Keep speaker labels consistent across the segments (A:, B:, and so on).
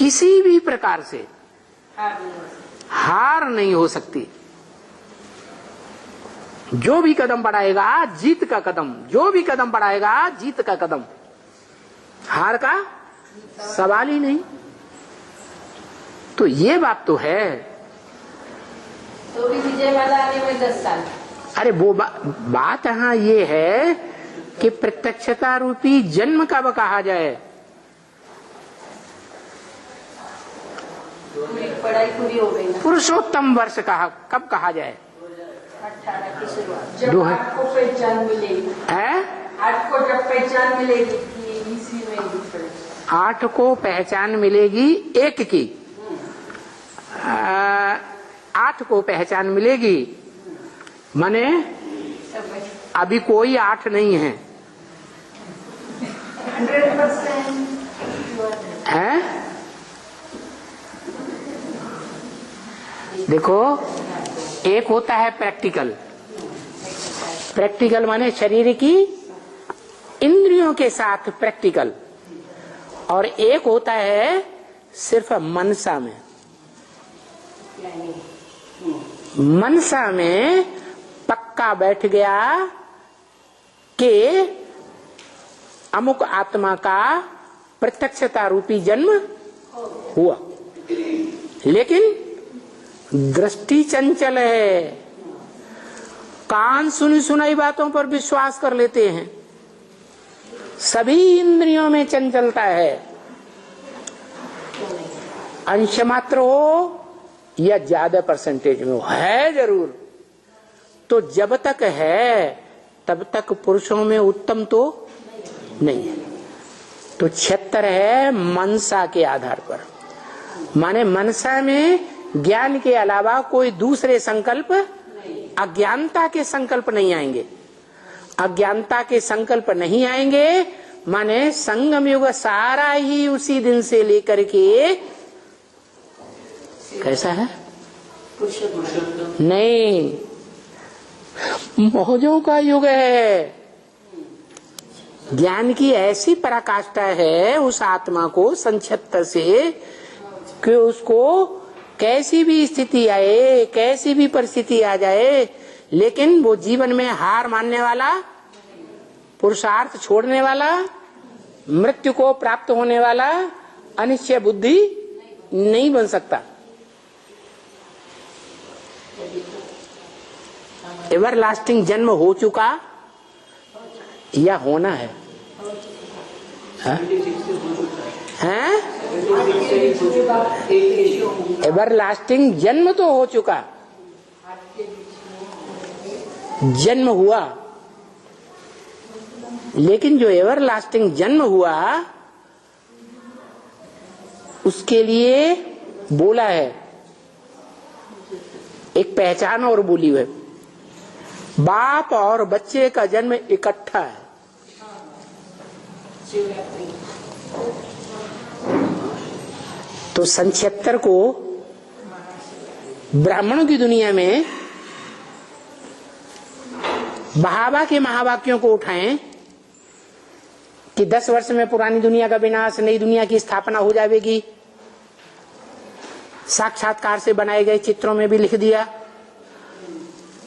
A: किसी भी प्रकार से हार नहीं हो सकती। जो भी कदम बढ़ाएगा जीत का कदम, जो भी कदम बढ़ाएगा जीत का कदम, हार का सवाल ही नहीं। तो ये बात तो है।
B: तो भी विजय माला आने में 10 साल।
A: अरे वो बात यहाँ ये है कि प्रत्यक्षता रूपी जन्म कब कहा जाए।
B: पढ़ाई पूरी हो गई ना।
A: पुरुषोत्तम वर्ष कब कहा जाए।
B: 18 की शुरुआत, जब आपको पहचान मिलेगी।
A: है
B: 8 को जब पहचान मिलेगी कि इसी में डिफरेंस।
A: 8 को पहचान मिलेगी 1 की, 8 को पहचान मिलेगी माने अभी कोई 8 नहीं है।
B: 100%
A: है देखो, एक होता है प्रैक्टिकल। प्रैक्टिकल माने शरीर की इंद्रियों के साथ प्रैक्टिकल, और एक होता है सिर्फ मनसा में। मनसा में पक्का बैठ गया कि अमुक आत्मा का प्रत्यक्षता रूपी जन्म हुआ, लेकिन दृष्टि चंचल है। कान सुनी सुनाई बातों पर विश्वास कर लेते हैं। सभी इंद्रियों में चंचलता है, अंश मात्र हो या ज्यादा परसेंटेज में हो, है जरूर। तो जब तक है तब तक पुरुषों में उत्तम तो नहीं है। तो 76 है मनसा के आधार पर, माने मनसा में ज्ञान के अलावा कोई दूसरे संकल्प, अज्ञानता के संकल्प नहीं आएंगे। अज्ञानता के संकल्प नहीं आएंगे माने संगम युग सारा ही उसी दिन से लेकर के कैसा है नहीं, मौजों का युग है। ज्ञान की ऐसी पराकाष्ठा है उस आत्मा को संक्षिप्त से कि उसको कैसी भी स्थिति आए, कैसी भी परिस्थिति आ जाए, लेकिन वो जीवन में हार मानने वाला, पुरुषार्थ छोड़ने वाला, मृत्यु को प्राप्त होने वाला अनिश्चय बुद्धि नहीं बन सकता। एवरलास्टिंग जन्म हो चुका या होना है, हैं? एवरलास्टिंग जन्म तो हो चुका, जन्म हुआ, लेकिन जो एवरलास्टिंग जन्म हुआ उसके लिए बोला है, एक पहचान और बोली है। बाप और बच्चे का जन्म इकट्ठा है। तो सन 76 को ब्राह्मणों की दुनिया में बहावा के महावाक्यों को उठाएं कि 10 वर्ष में पुरानी दुनिया का विनाश, नई दुनिया की स्थापना हो जाएगी। साक्षात्कार से बनाए गए चित्रों में भी लिख दिया,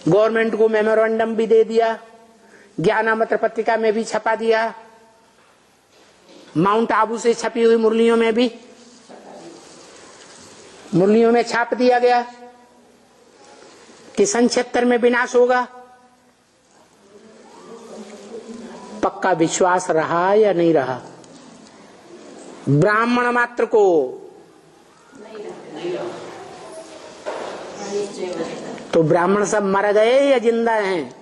A: गवर्नमेंट को मेमोरेंडम भी दे दिया, ज्ञानामृत पत्रिका में भी छपा दिया, माउंट आबू से छपी हुई मुरलियों में भी, मुरलियों में छाप दिया गया कि सन 76 में विनाश होगा। पक्का विश्वास रहा या नहीं रहा? ब्राह्मण मात्र को तो ब्राह्मण सब मर गए या जिंदा हैं?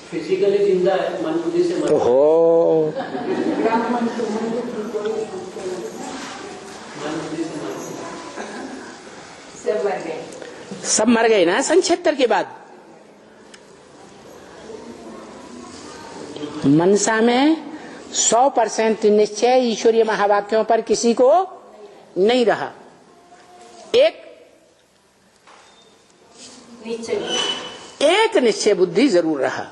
C: फिजिकली जिंदा है, मन बुद्धि से मर
A: हो सब मर गए ना सन 76 के बाद। मनसा में 100% निश्चय ईश्वरीय महावाक्यों पर किसी को नहीं रहा। एक निश्चय बुद्धि जरूर रहा,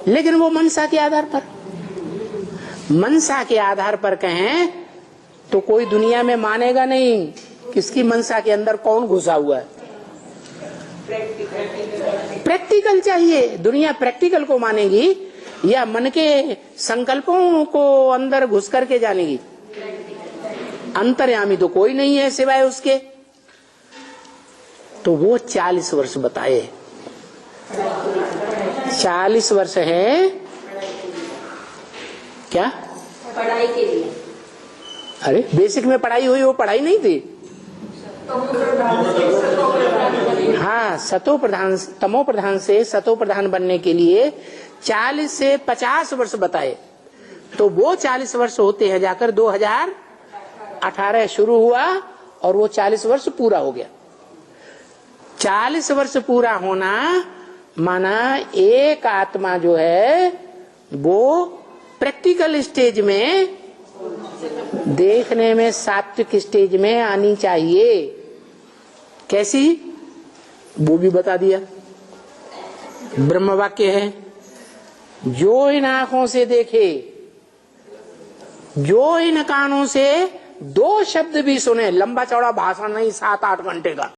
A: लेकिन वो मनसा के आधार पर। मनसा के आधार पर कहें तो कोई दुनिया में मानेगा नहीं किसकी मनसा के अंदर कौन घुसा हुआ है। प्रैक्टिकल चाहिए, दुनिया प्रैक्टिकल को मानेगी या मन के संकल्पों को अंदर घुस करके जानेगी। अंतर्यामी तो कोई नहीं है सिवाय उसके। तो वो 40 वर्ष बताए। 40 वर्ष है क्या?
B: पढ़ाई के लिए।
A: अरे बेसिक में पढ़ाई हुई, वो पढ़ाई नहीं थी। हाँ, सतो प्रधान, तमो प्रधान से सतो प्रधान बनने के लिए 40 से 50 वर्ष बताए। तो वो 40 वर्ष होते हैं जाकर 2018 शुरू हुआ और वो 40 वर्ष पूरा हो गया। 40 वर्ष पूरा होना माना एक आत्मा जो है वो प्रैक्टिकल स्टेज में, देखने में सात्विक स्टेज में आनी चाहिए। कैसी, वो भी बता दिया। ब्रह्म वाक्य है, जो इन आंखों से देखे, जो इन कानों से 2 शब्द भी सुने, लंबा चौड़ा भाषण नहीं 7-8 घंटे का,